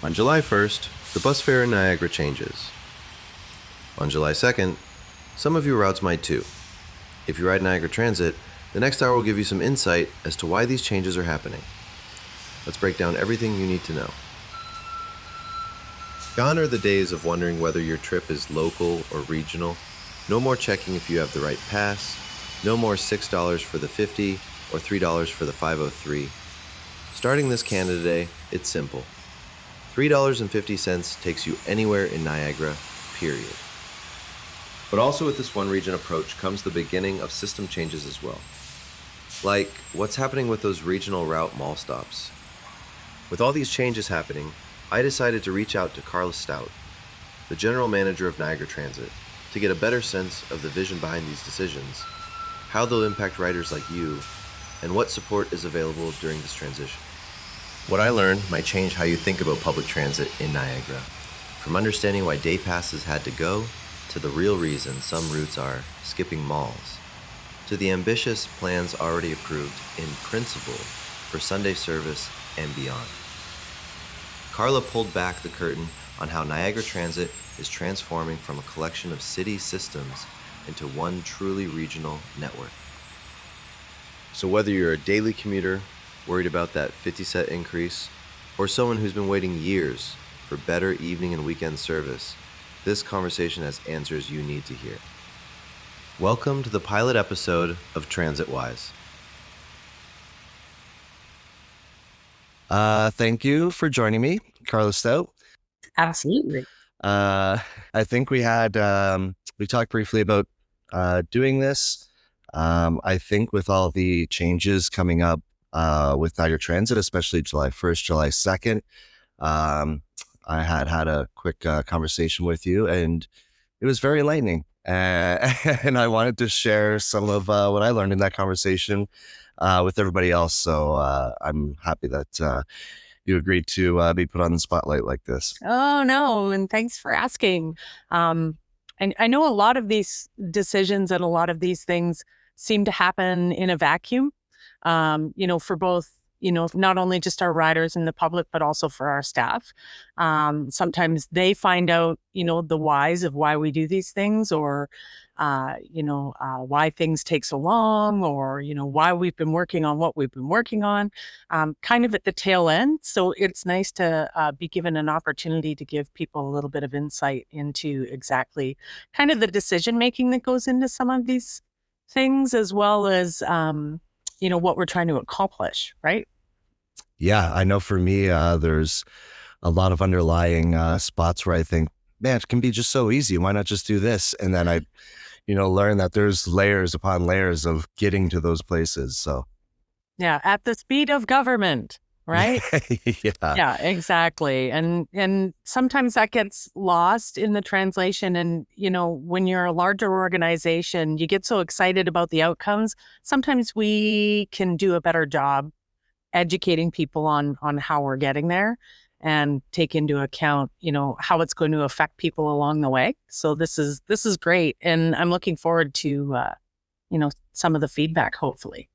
On July 1st, the bus fare in Niagara changes. On July 2nd, some of your routes might too. If you ride Niagara Transit, the next hour will give you some insight as to why these changes are happening. Let's break down everything you need to know. Gone are the days of wondering whether your trip is local or regional. No more checking if you have the right pass. No more $6 for the 50 or $3 for the 503. Starting this Canada Day, it's simple. $3.50 takes you anywhere in Niagara, period. But also with this one region approach comes the beginning of system changes as well. Like what's happening with those regional route mall stops. With all these changes happening, I decided to reach out to Carla Stout, the General Manager of Niagara Transit, to get a better sense of the vision behind these decisions, how they'll impact riders like you, and what support is available during this transition. What I learned might change how you think about public transit in Niagara, from understanding why day passes had to go, to the real reason some routes are skipping malls, to the ambitious plans already approved in principle for Sunday service and beyond. Carla pulled back the curtain on how Niagara Transit is transforming from a collection of city systems into one truly regional network. So whether you're a daily commuter, worried about that 50-cent increase, or someone who's been waiting years for better evening and weekend service, this conversation has answers you need to hear. Welcome to the pilot episode of Transitwise. Thank you for joining me, Carla Stout. Absolutely. I think we talked briefly about doing this. I think with all the changes coming up with Niagara Transit, especially July 1st, July 2nd, I had a quick conversation with you, and it was very enlightening. And I wanted to share some of what I learned in that conversation with everybody else. So I'm happy that you agreed to be put on the spotlight like this. Oh, no. And thanks for asking. And I know a lot of these decisions and a lot of these things seem to happen in a vacuum, for both, not only just our riders and the public, but also for our staff. Sometimes they find out, the whys of why we do these things, or, why things take so long, or, why we've been working on what we've been working on, kind of at the tail end. So it's nice to be given an opportunity to give people a little bit of insight into exactly kind of the decision-making that goes into some of these things, as well as, what we're trying to accomplish, right? Yeah, I know for me, there's a lot of underlying spots where I think, man, it can be just so easy. Why not just do this? And then I, learn that there's layers upon layers of getting to those places. So, yeah, at the speed of government, right? Yeah. Yeah, exactly. And sometimes that gets lost in the translation. And, when you're a larger organization, you get so excited about the outcomes. Sometimes we can do a better job educating people on how we're getting there, and take into account, how it's going to affect people along the way. So this is great. And I'm looking forward to, some of the feedback, hopefully.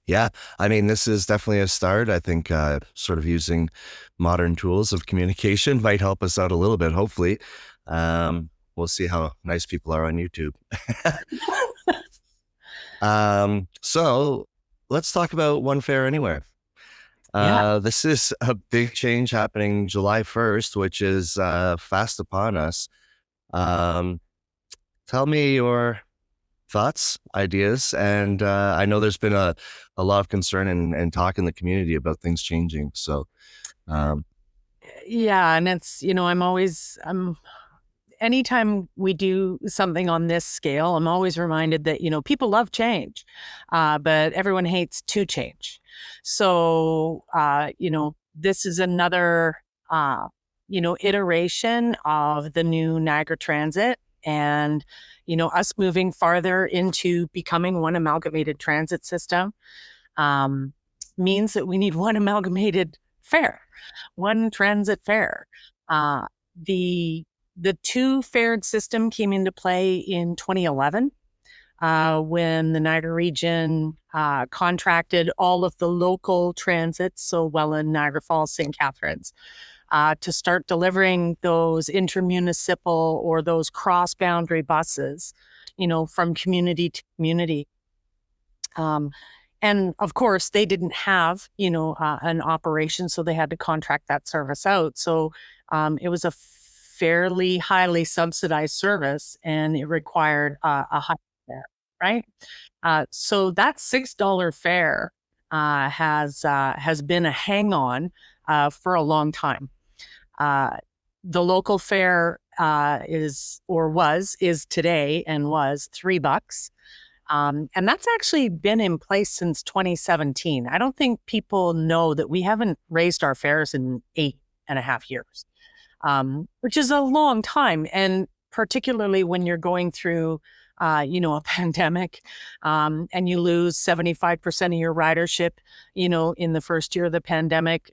Yeah. I mean, this is definitely a start. I think sort of using modern tools of communication might help us out a little bit, hopefully. We'll see how nice people are on YouTube. So let's talk about One Fare Anywhere. This is a big change happening July 1st, which is fast upon us. Tell me your thoughts, ideas, and I know there's been a lot of concern and talk in the community about things changing. So, yeah, and it's, I'm anytime we do something on this scale, I'm always reminded that, people love change, but everyone hates to change. So, this is another, iteration of the new Niagara Transit, and, us moving farther into becoming one amalgamated transit system means that we need one amalgamated fare, one transit fare. The two-fared system came into play in 2011 when the Niagara region contracted all of the local transits, so Welland, Niagara Falls, St. Catharines, to start delivering those intermunicipal or those cross-boundary buses, from community to community. And of course, they didn't have, an operation, so they had to contract that service out. So it was a fairly highly subsidized service, and it required a high fare, right? So that $6 fare has been a hang-on for a long time. The local fare is today and was $3. And that's actually been in place since 2017. I don't think people know that we haven't raised our fares in 8.5 years, which is a long time. And particularly when you're going through, a pandemic, and you lose 75% of your ridership, in the first year of the pandemic,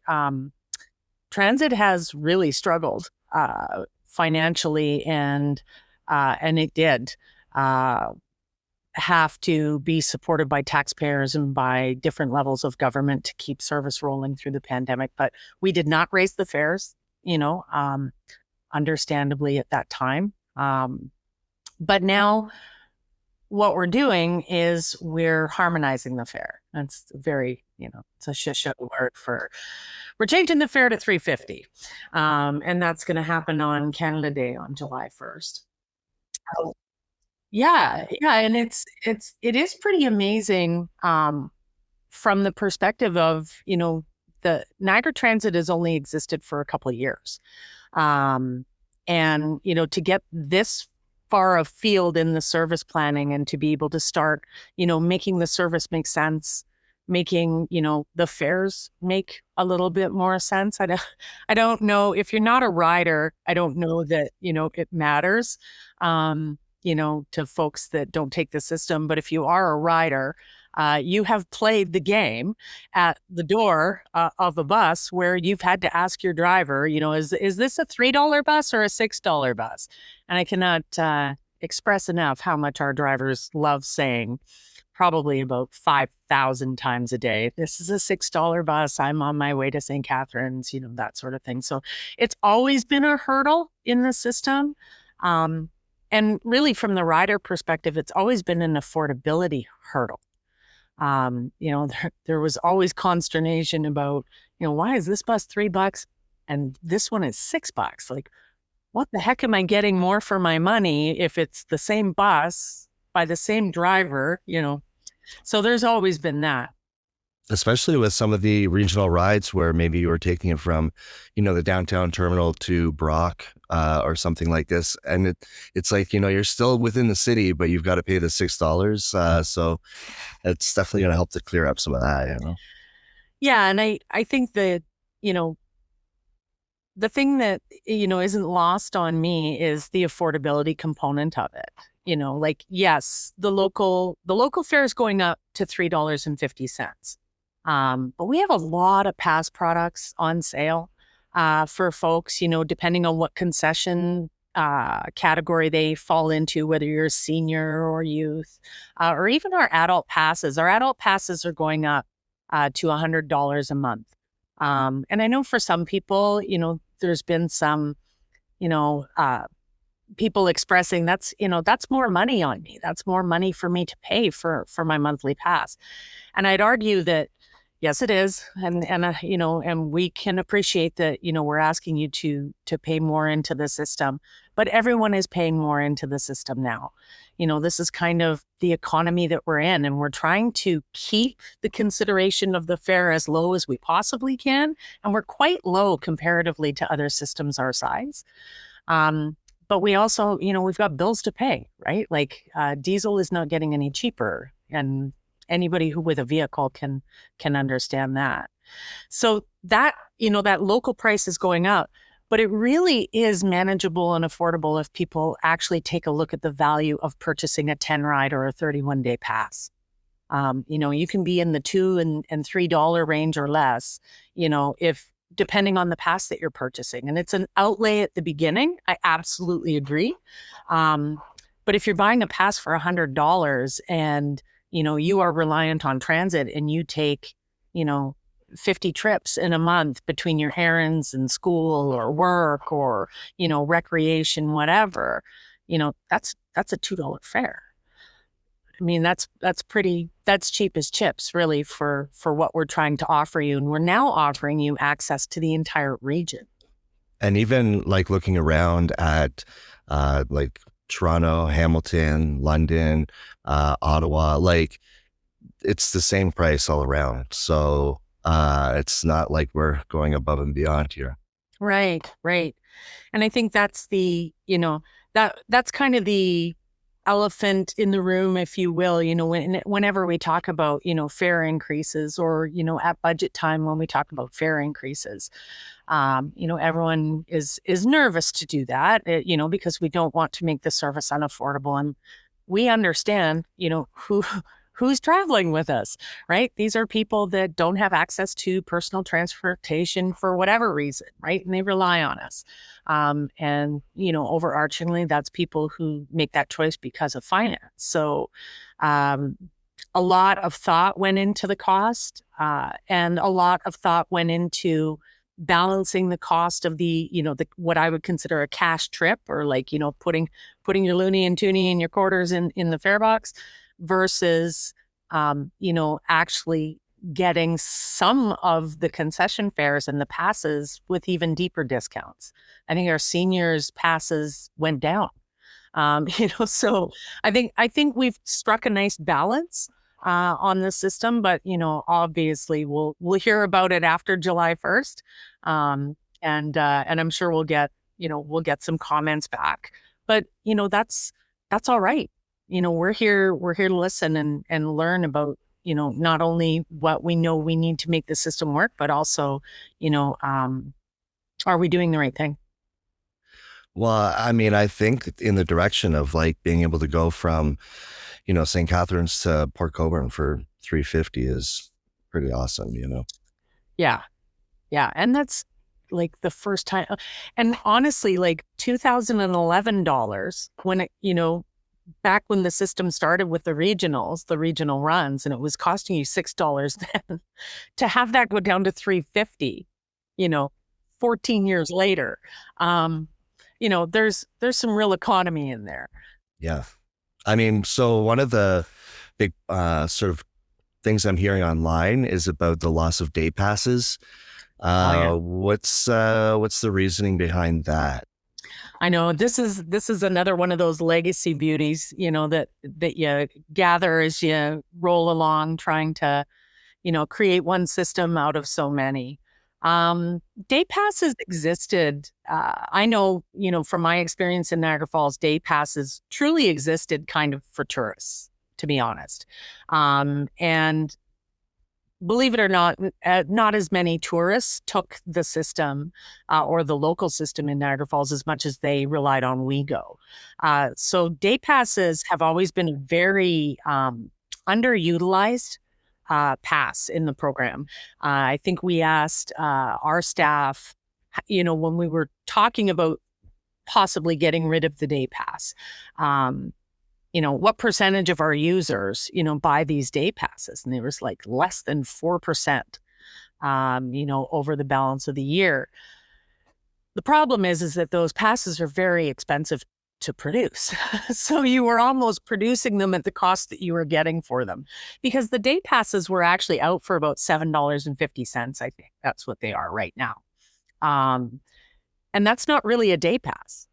transit has really struggled financially, and it did. Have to be supported by taxpayers and by different levels of government to keep service rolling through the pandemic. But we did not raise the fares, understandably at that time. But now what we're doing is we're harmonizing the fare. That's very, it's a shit word for, we're changing the fare to $3.50. And that's going to happen on Canada Day on July 1st. Yeah, and it is pretty amazing from the perspective of, the Niagara Transit has only existed for a couple of years. And, to get this far afield in the service planning and to be able to start, making the service make sense, making, the fares make a little bit more sense. I don't know if you're not a rider, I don't know that, it matters. To folks that don't take the system. But if you are a rider, you have played the game at the door of a bus where you've had to ask your driver, is this a $3 bus or a $6 bus? And I cannot express enough how much our drivers love saying, probably about 5,000 times a day, this is a $6 bus, I'm on my way to St. Catharines, that sort of thing. So it's always been a hurdle in the system. And really, from the rider perspective, it's always been an affordability hurdle. There was always consternation about, why is this bus $3 and this one is $6? Like, what the heck am I getting more for my money if it's the same bus by the same driver? So there's always been that. Especially with some of the regional rides where maybe you were taking it from, the downtown terminal to Brock or something like this. And it's like, you're still within the city, but you've got to pay the $6. So it's definitely going to help to clear up some of that, Yeah. And I think that, the thing that, isn't lost on me is the affordability component of it. Yes, the local fare is going up to $3.50. But we have a lot of pass products on sale for folks, depending on what concession category they fall into, whether you're a senior or youth, or even our adult passes. Our adult passes are going up to $100 a month. And I know for some people, there's been some, people expressing that's more money on me. That's more money for me to pay for my monthly pass. And I'd argue that, yes, it is. And we can appreciate that, we're asking you to pay more into the system, but everyone is paying more into the system now. This is kind of the economy that we're in, and we're trying to keep the consideration of the fare as low as we possibly can. And we're quite low comparatively to other systems our size. But we also, we've got bills to pay, right? Like diesel is not getting any cheaper, and anybody who with a vehicle can understand that. So that, that local price is going up, but it really is manageable and affordable if people actually take a look at the value of purchasing a 10 ride or a 31-day pass. You can be in the $2 and $3 range or less, if depending on the pass that you're purchasing. And it's an outlay at the beginning. I absolutely agree. But if you're buying a pass for $100 and you are reliant on transit and you take, 50 trips in a month between your errands and school or work or, recreation, whatever, that's a $2 fare. I mean, that's cheap as chips, really, for what we're trying to offer you. And we're now offering you access to the entire region. And even like looking around at like Toronto, Hamilton, London, Ottawa, like it's the same price all around. So it's not like we're going above and beyond here. Right. And I think that's that's kind of the elephant in the room, if you will, whenever we talk about, fare increases or, at budget time when we talk about fare increases, everyone is nervous to do that, because we don't want to make the service unaffordable. And we understand, who's traveling with us, right? These are people that don't have access to personal transportation for whatever reason, right? And they rely on us. And, overarchingly, that's people who make that choice because of finance. So a lot of thought went into the cost, and a lot of thought went into balancing the cost of the what I would consider a cash trip, or like, putting your loonie and toonie and your quarters in the fare box, versus, actually getting some of the concession fares and the passes with even deeper discounts. I think our seniors passes went down. So I think we've struck a nice balance on the system, but obviously we'll hear about it after July 1st, and I'm sure we'll get some comments back. But that's all right. We're here to listen and learn about, not only what we know we need to make the system work, but also, are we doing the right thing? Well, I mean, I think in the direction of like being able to go from, St. Catharines to Port Colborne for $350 is pretty awesome, Yeah. And that's like the first time. And honestly, like $2011, when it, back when the system started with the regional runs, and it was costing you $6 then, to have that go down to $350, 14 years later, there's some real economy in there. Yeah. I mean, so one of the big sort of things I'm hearing online is about the loss of day passes. What's the reasoning behind that? I know this is another one of those legacy beauties, that you gather as you roll along, trying to, create one system out of so many. Day passes existed. I know, from my experience in Niagara Falls, day passes truly existed kind of for tourists, to be honest. And believe it or not, not as many tourists took the system or the local system in Niagara Falls as much as they relied on WeGo. So day passes have always been a very underutilized pass in the program. I think we asked our staff, when we were talking about possibly getting rid of the day pass, what percentage of our users, buy these day passes? And there was like less than 4%, over the balance of the year. The problem is that those passes are very expensive to produce. So you were almost producing them at the cost that you were getting for them, because the day passes were actually out for about $7.50. I think that's what they are right now. And that's not really a day pass.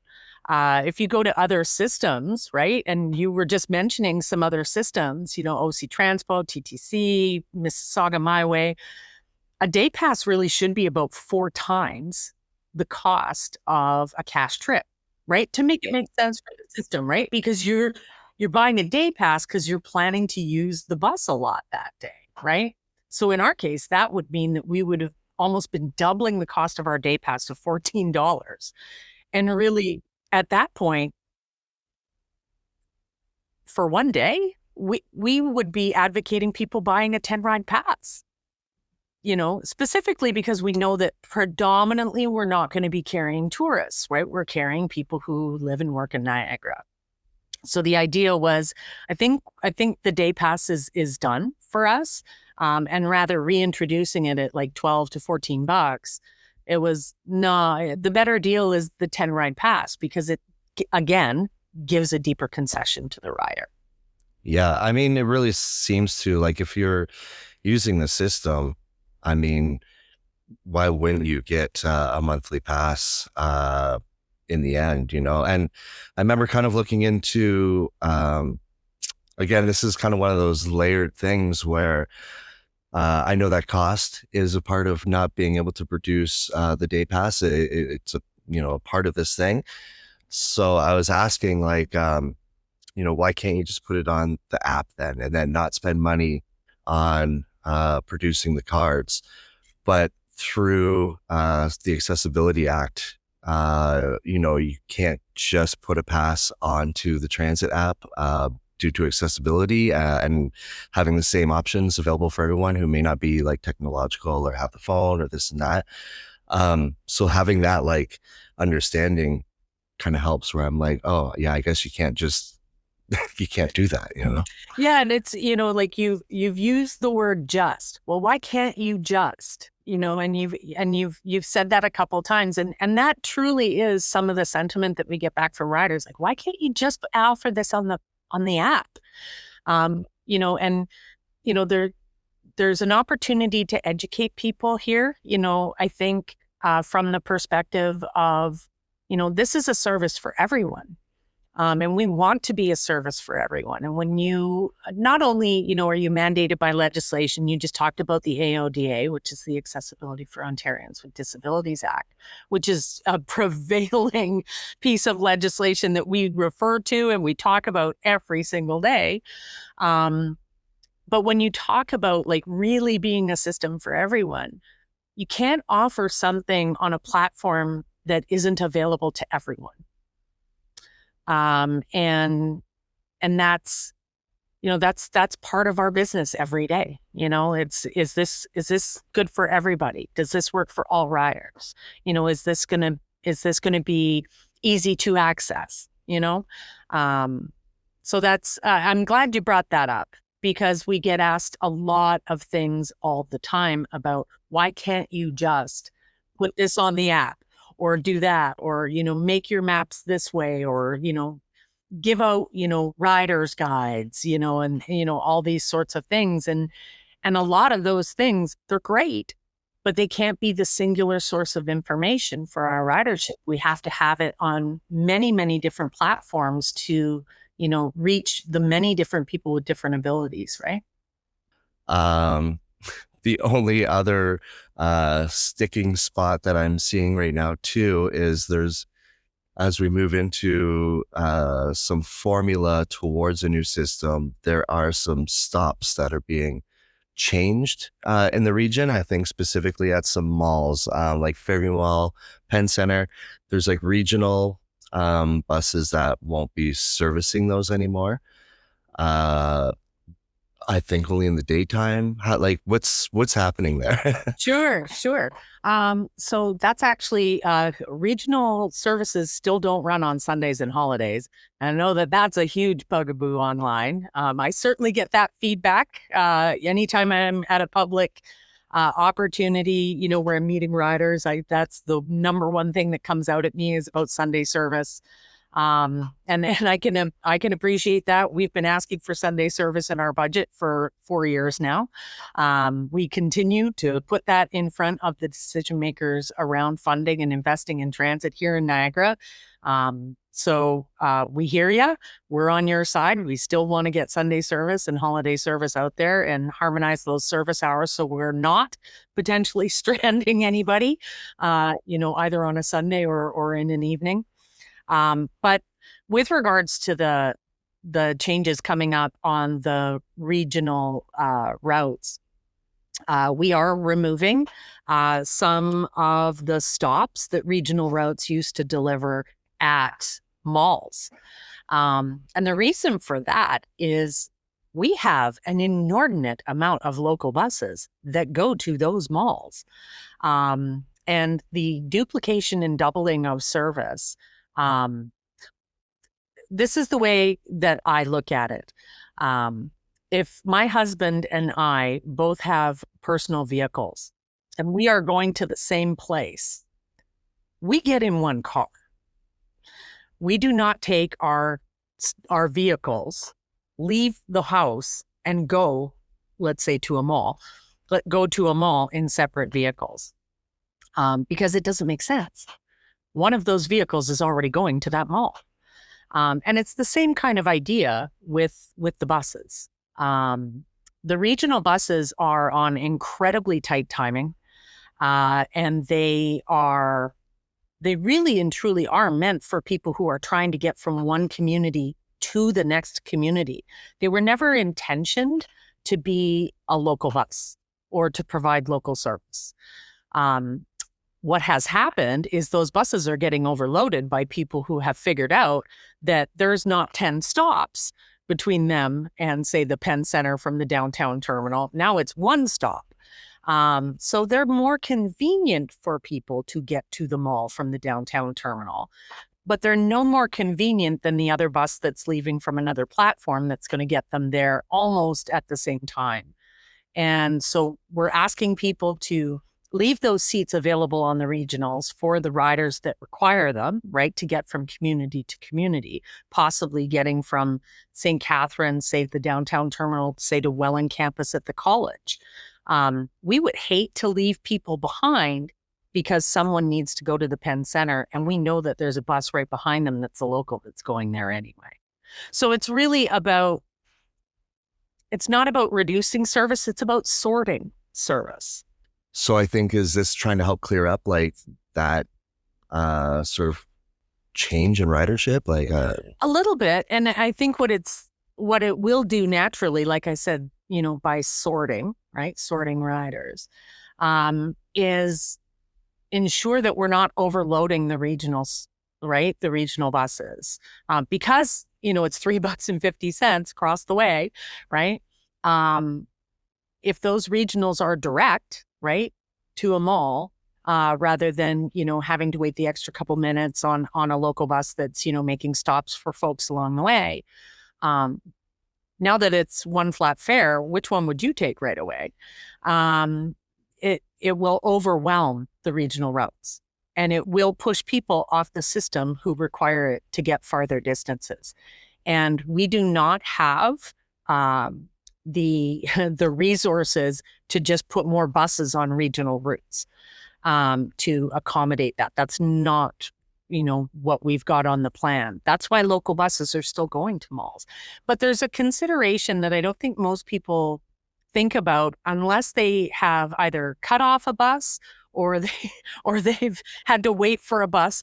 If you go to other systems, right, and you were just mentioning some other systems, OC Transpo, TTC, Mississauga My Way, a day pass really should be about 4 times the cost of a cash trip, right? To make it make sense for the system, right? Because you're buying a day pass because you're planning to use the bus a lot that day, right? So in our case, that would mean that we would have almost been doubling the cost of our day pass to $14. And really, at that point, for one day, we would be advocating people buying a 10-ride pass, specifically because we know that predominantly we're not going to be carrying tourists, right? We're carrying people who live and work in Niagara. So the idea was, I think the day pass is done for us. and rather reintroducing it at like 12 to 14 bucks, it was, no, the better deal is the 10 ride pass, because it, again, gives a deeper concession to the rider. Yeah, I mean, it really seems to, like, if you're using the system, I mean, why wouldn't you get a monthly pass in the end, you know? And I remember kind of looking into, again, this is kind of one of those layered things where I know that cost is a part of not being able to produce the day pass. It's a, you know, a part of this thing. So I was asking, like, you know, why can't you just put it on the app then, and then not spend money on producing the cards? But through the Accessibility Act, you know, you can't just put a pass onto the transit app due to accessibility and having the same options available for everyone who may not be like technological or have the phone or this and that. So having that like understanding kind of helps, where I'm like, oh yeah, I guess you can't just you can't do that, you know? Yeah, and it's, you know, like you've used the word just. Well, why can't you just? You know, and you've said that a couple of times, and that truly is some of the sentiment that we get back from riders. Like, why can't you just offer this on the app? You know, and you know, there's an opportunity to educate people here. You know, I think from the perspective of, you know, this is a service for everyone. And we want to be a service for everyone. And when you, not only, you know, are you mandated by legislation, you just talked about the AODA, which is the Accessibility for Ontarians with Disabilities Act, which is a prevailing piece of legislation that we refer to and we talk about every single day. But when you talk about like really being a system for everyone, you can't offer something on a platform that isn't available to everyone. And that's, you know, that's part of our business every day. You know, is this good for everybody? Does this work for all riders? You know, is this gonna be easy to access? You know, so that's, I'm glad you brought that up, because we get asked a lot of things all the time about why can't you just put this on the app? Or do that, or, you know, make your maps this way, or, you know, give out, you know, riders guides, you know, and, you know, all these sorts of things. And a lot of those things, they're great, but they can't be the singular source of information for our ridership. We have to have it on many, many different platforms to, you know, reach the many different people with different abilities, right? The only other sticking spot that I'm seeing right now too is as we move into some formula towards a new system, there are some stops that are being changed in the region. I think specifically at some malls, like Fairview Mall, Penn Center. There's like regional buses that won't be servicing those anymore. I think only in the daytime. Like what's happening there? Sure. So that's actually, regional services still don't run on Sundays and holidays. And I know that that's a huge bugaboo online. I certainly get that feedback anytime I'm at a public opportunity, you know, where I'm meeting riders. That's the number one thing that comes out at me is about Sunday service. And I can appreciate that. We've been asking for Sunday service in our budget for 4 years now. We continue to put that in front of the decision makers around funding and investing in transit here in Niagara. So we hear you. We're on your side. We still want to get Sunday service and holiday service out there and harmonize those service hours so we're not potentially stranding anybody, you know, either on a Sunday or in an evening. But with regards to the changes coming up on the regional routes, we are removing some of the stops that regional routes used to deliver at malls. And the reason for that is we have an inordinate amount of local buses that go to those malls. And the duplication and doubling of service, this is the way that I look at it. if my husband and I both have personal vehicles and we are going to the same place, we get in one car. We do not take our vehicles, leave the house, and go, let's say, to a mall. Go to a mall in separate vehicles, because it doesn't make sense. One of those vehicles is already going to that mall. And it's the same kind of idea with the buses. The regional buses are on incredibly tight timing, and they really and truly are meant for people who are trying to get from one community to the next community. They were never intentioned to be a local bus or to provide local service. What has happened is those buses are getting overloaded by people who have figured out that there's not 10 stops between them and, say, the Penn Center from the downtown terminal. Now it's one stop. So they're more convenient for people to get to the mall from the downtown terminal, but they're no more convenient than the other bus that's leaving from another platform that's going to get them there almost at the same time. And so we're asking people to leave those seats available on the regionals for the riders that require them, right, to get from community to community, possibly getting from St. Catharines, say, the downtown terminal, say, to Welland campus at the college. We would hate to leave people behind because someone needs to go to the Penn Center, and we know that there's a bus right behind them that's a local that's going there anyway. So it's really it's not about reducing service, it's about sorting service. So I think, is this trying to help clear up like that sort of change in ridership? Like a little bit. And I think what it will do naturally, like I said, by sorting riders, is ensure that we're not overloading the regionals, right? The regional buses, because, it's $3.50 across the way, right? If those regionals are direct, right, to a mall, rather than, having to wait the extra couple minutes on a local bus that's, making stops for folks along the way. Now that it's one flat fare, which one would you take right away? It will overwhelm the regional routes, and it will push people off the system who require it to get farther distances. And we do not have the resources to just put more buses on regional routes to accommodate that. That's not, what we've got on the plan. That's why local buses are still going to malls. But there's a consideration that I don't think most people think about unless they have either cut off a bus or they've had to wait for a bus,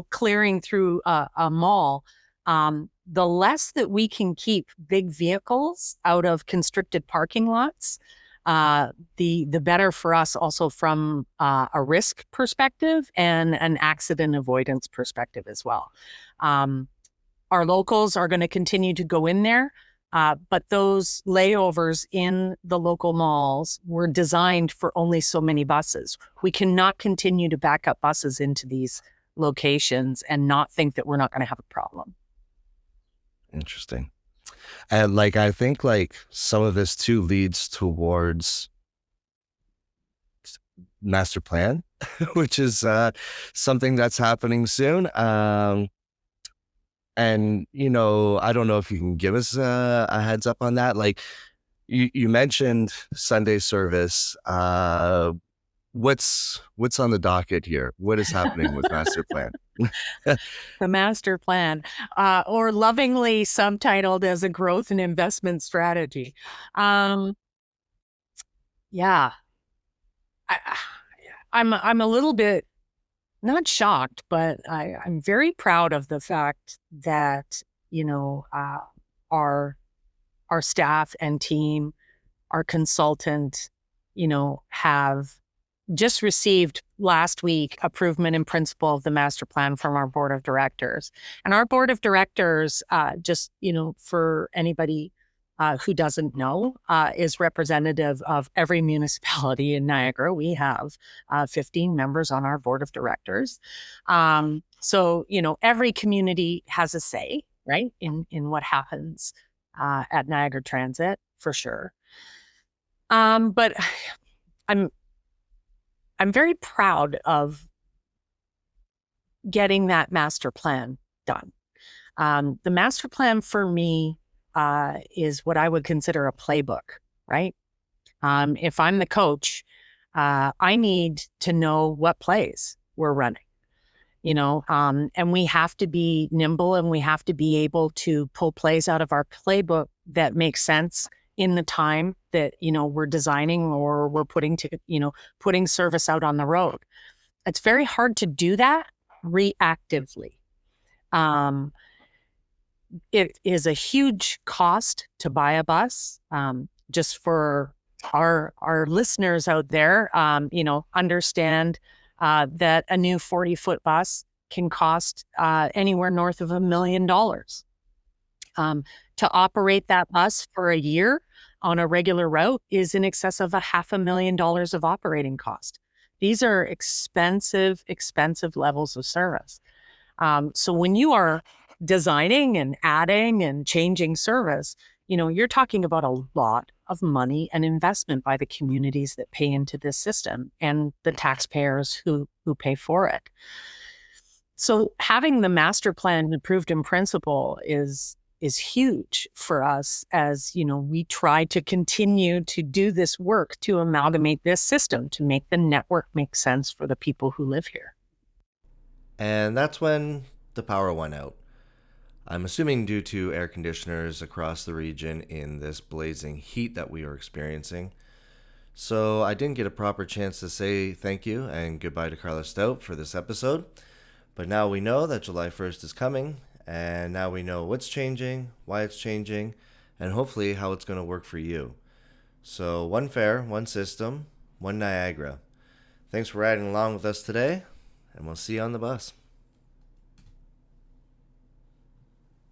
clearing through a mall. The less that we can keep big vehicles out of constricted parking lots, the better for us also from a risk perspective and an accident avoidance perspective as well. Our locals are going to continue to go in there, but those layovers in the local malls were designed for only so many buses. We cannot continue to back up buses into these locations and not think that we're not going to have a problem. Interesting. And I think some of this too leads towards master plan, which is something that's happening soon. And, I don't know if you can give us a heads up on that. You mentioned Sunday service. What's on the docket here? What is happening with master plan? The master plan, or lovingly subtitled as a growth and investment strategy. Yeah, I'm a little bit not shocked, but I'm very proud of the fact that our staff and team, our consultant, have just received last week approvement in principle of the master plan from our board of directors. And our board of directors, just, for anybody who doesn't know, is representative of every municipality in Niagara. We have 15 members on our board of directors. So, every community has a say, right, in what happens at Niagara Transit. for sure. But I'm very proud of getting that master plan done. The master plan for me is what I would consider a playbook, right? If I'm the coach, I need to know what plays we're running, and we have to be nimble, and we have to be able to pull plays out of our playbook that make sense in the time that, we're designing or we're putting service out on the road. It's very hard to do that reactively. It is a huge cost to buy a bus. Just for our listeners out there, understand that a new 40-foot bus can cost anywhere north of $1 million. To operate that bus for a year on a regular route is in excess of $500,000 of operating cost. These are expensive levels of service. So when you are designing and adding and changing service, you're talking about a lot of money and investment by the communities that pay into this system and the taxpayers who pay for it. So having the master plan approved in principle is huge for us as, we try to continue to do this work to amalgamate this system to make the network make sense for the people who live here. And that's when the power went out. I'm assuming due to air conditioners across the region in this blazing heat that we are experiencing. So I didn't get a proper chance to say thank you and goodbye to Carla Stout for this episode. But now we know that July 1st is coming, and now we know what's changing, why it's changing, and hopefully how it's going to work for you. So one fare, one system, one Niagara. Thanks for riding along with us today, and we'll see you on the bus.